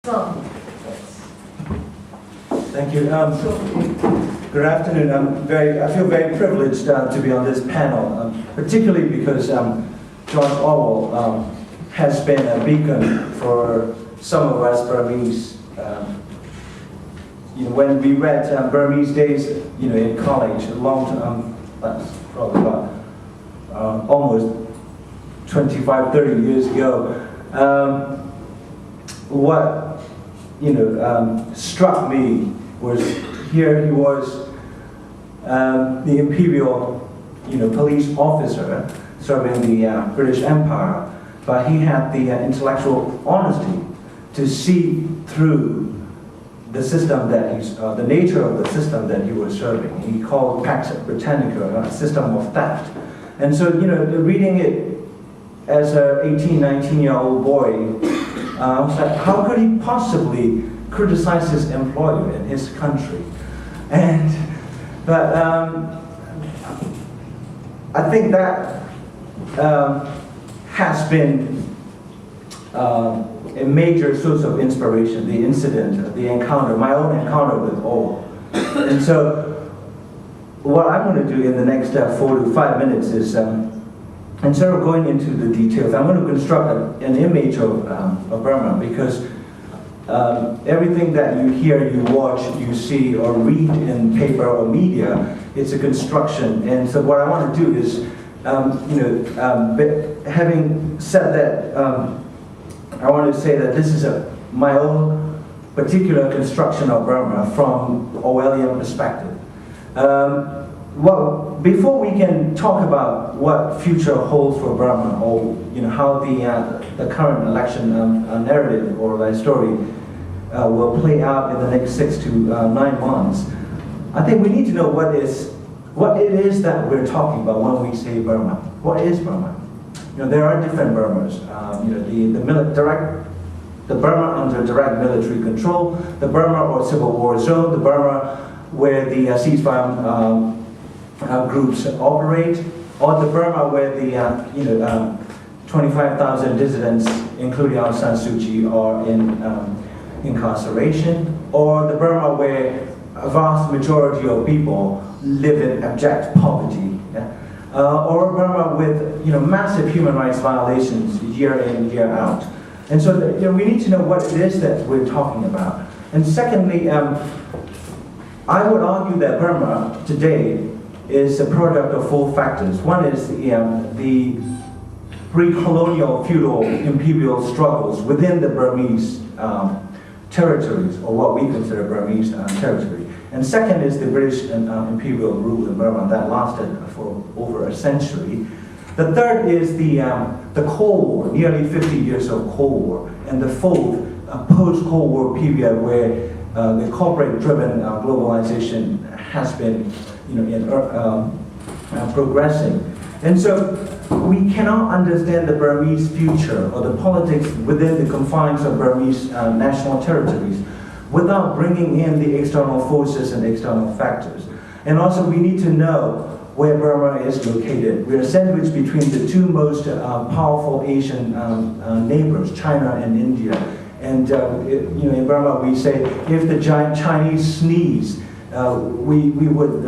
Thank you. Good afternoon. I feel very privileged to be on this panel, particularly because George Orwell has been a beacon for some of us Burmese. When we read Burmese Days, in college, a long time, that's probably about almost 25, 30 years ago. What struck me was here he was the imperial police officer serving the British Empire, but he had the intellectual honesty to see through the system that the nature of the system that he was serving. He called Pax Britannica a system of theft. And so, reading it as an 18, 19-year-old boy, I was like, how could he possibly criticize his employer in his country? But I think that has been a major source of inspiration, the incident, the encounter, my own encounter with Orwell. And so what I'm going to do in the next 4 to 5 minutes is, instead of going into the details, I'm going to construct an image of Burma, because everything that you hear, you watch, you see, or read in paper or media, it's a construction. And so what I want to do is, having said that, I want to say that this is my own particular construction of Burma from Orwellian perspective. Well, before we can talk about what future holds for Burma, or how the current election narrative or the story will play out in the next 6 to 9 months, I think we need to know what it is that we're talking about when we say Burma. What is Burma? There are different Burmas. The Burma under direct military control, the Burma or civil war zone, the Burma where the ceasefire groups operate, or the Burma where the 25,000 dissidents, including Aung San Suu Kyi, are in incarceration, or the Burma where a vast majority of people live in abject poverty. Or Burma with massive human rights violations year in, year out. And so we need to know what it is that we're talking about. And secondly, I would argue that Burma today is a product of 4 factors. One is the pre-colonial feudal imperial struggles within the Burmese territories, or what we consider Burmese territory. And second is the British imperial rule in Burma that lasted for over a century. The third is the Cold War, nearly 50 years of Cold War. And the fourth, post-Cold War period where the corporate-driven globalization has been progressing. And so we cannot understand the Burmese future or the politics within the confines of Burmese national territories without bringing in the external forces and external factors. And also we need to know where Burma is located. We are sandwiched between the 2 most powerful Asian neighbors, China and India. And in Burma we say, if the Chinese sneeze, we would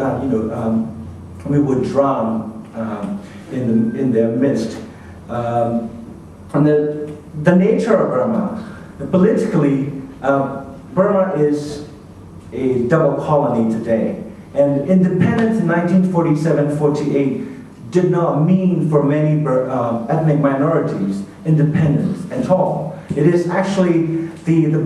drown in their midst. And the nature of Burma, politically, Burma is a double colony today. And independence in 1947-48 did not mean for many ethnic minorities independence at all. It is actually the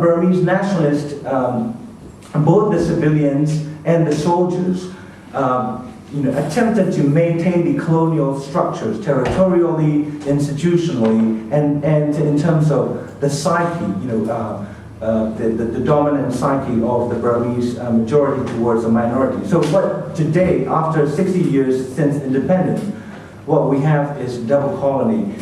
Burmese nationalists, both the civilians and the soldiers, attempted to maintain the colonial structures territorially, institutionally, and in terms of the psyche, the dominant psyche of the Burmese majority towards the minority. So what today, after 60 years since independence, what we have is double colony.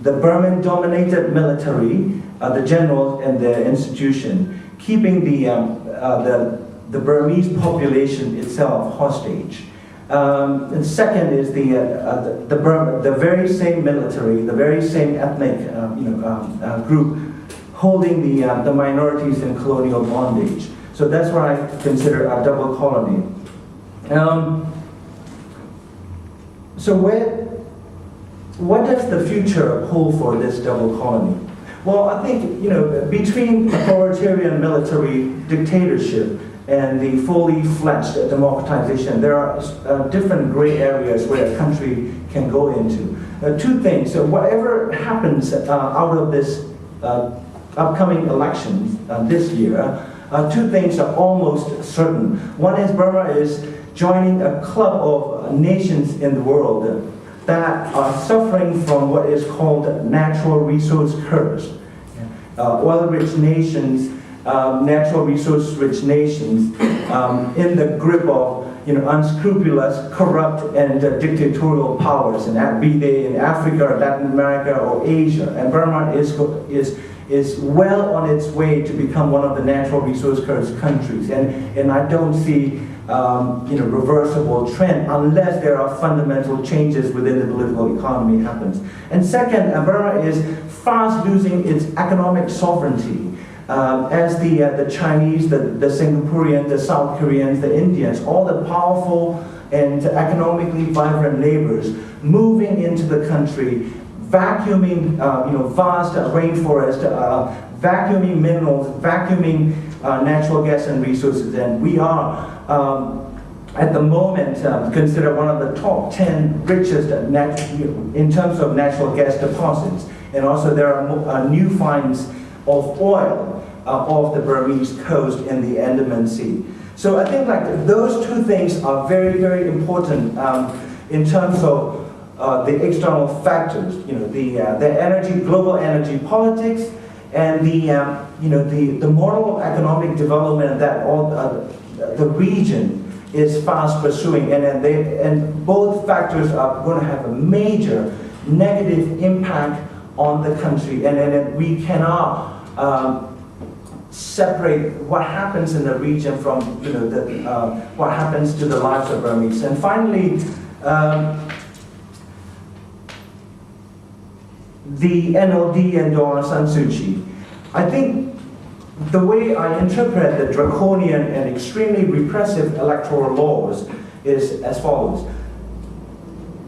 The Burman-dominated military, the generals and the institution, keeping the Burmese population itself hostage. And second is the very same military, the very same ethnic group holding the minorities in colonial bondage. So that's what I consider a double colony. So what does the future hold for this double colony? Well, I think, between authoritarian military dictatorship and the fully fledged democratization, there are different gray areas where a country can go into. Two things. So whatever happens out of this upcoming elections this year, two things are almost certain. One is Burma is joining a club of nations in the world that are suffering from what is called natural resource curse. Oil-rich nations, natural resource-rich nations in the grip of unscrupulous, corrupt, and dictatorial powers, and be they in Africa or Latin America or Asia. And Burma is well on its way to become one of the natural resource curse countries. And I don't see reversible trend unless there are fundamental changes within the political economy happens. And second, Burma is fast losing its economic sovereignty as the Chinese, the Singaporeans, the South Koreans, the Indians, all the powerful and economically vibrant neighbors moving into the country, vacuuming vast rainforest, vacuuming minerals, vacuuming natural gas and resources, and we are at the moment considered one of the top 10 richest in terms of natural gas deposits, and also there are new finds of oil off the Burmese coast in the Andaman Sea. So I think those two things are very, very important in terms of the external factors, the global energy politics, and the moral economic development that the region is fast pursuing, and both factors are going to have a major negative impact on the country, and we cannot separate what happens in the region from what happens to the lives of Burmese. And finally, the NLD and Aung San Suu Kyi. I think the way I interpret the draconian and extremely repressive electoral laws is as follows.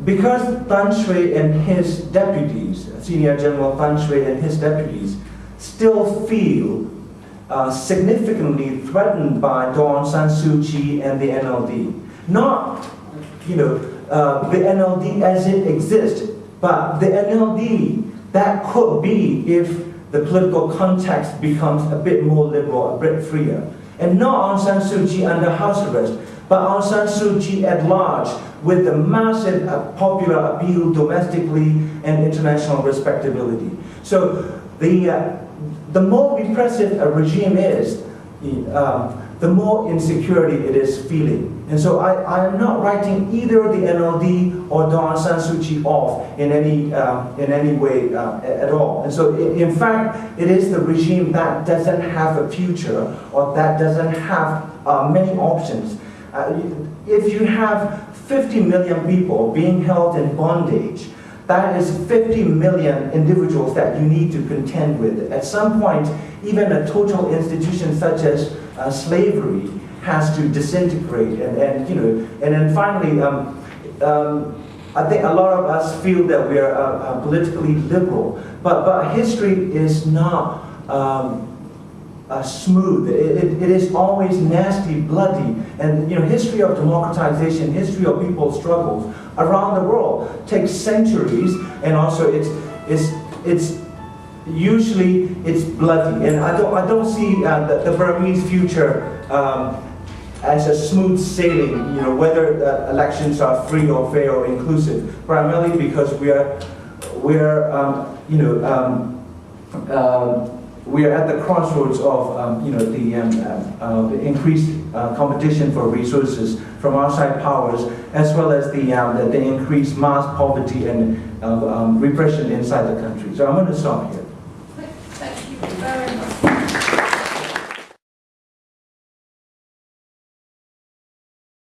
Because Htar Swe and his deputies, Senior General Htar Swe and his deputies, still feel significantly threatened by Aung San Suu Kyi and the NLD. Not, the NLD as it exists, but the NLD that could be if the political context becomes a bit more liberal, a bit freer. And not Aung San Suu Kyi under house arrest, but Aung San Suu Kyi at large with the massive popular appeal domestically and international respectability. So the more repressive a regime is, the more insecurity it is feeling. And so I am not writing either the NLD or Aung San Suu Kyi off in any way at all. And so in fact, it is the regime that doesn't have a future or that doesn't have many options. If you have 50 million people being held in bondage, that is 50 million individuals that you need to contend with. At some point, even a total institution such as slavery has to disintegrate, and then finally, I think a lot of us feel that we are politically liberal, but history is not smooth. It is always nasty, bloody, and history of democratization, history of people's struggles around the world takes centuries, and also it's usually bloody, and I don't see the Burmese future as a smooth sailing, whether the elections are free or fair or inclusive, primarily because we are at the crossroads of the increased competition for resources from outside powers, as well as the increased mass poverty and repression inside the country. So I'm going to stop here.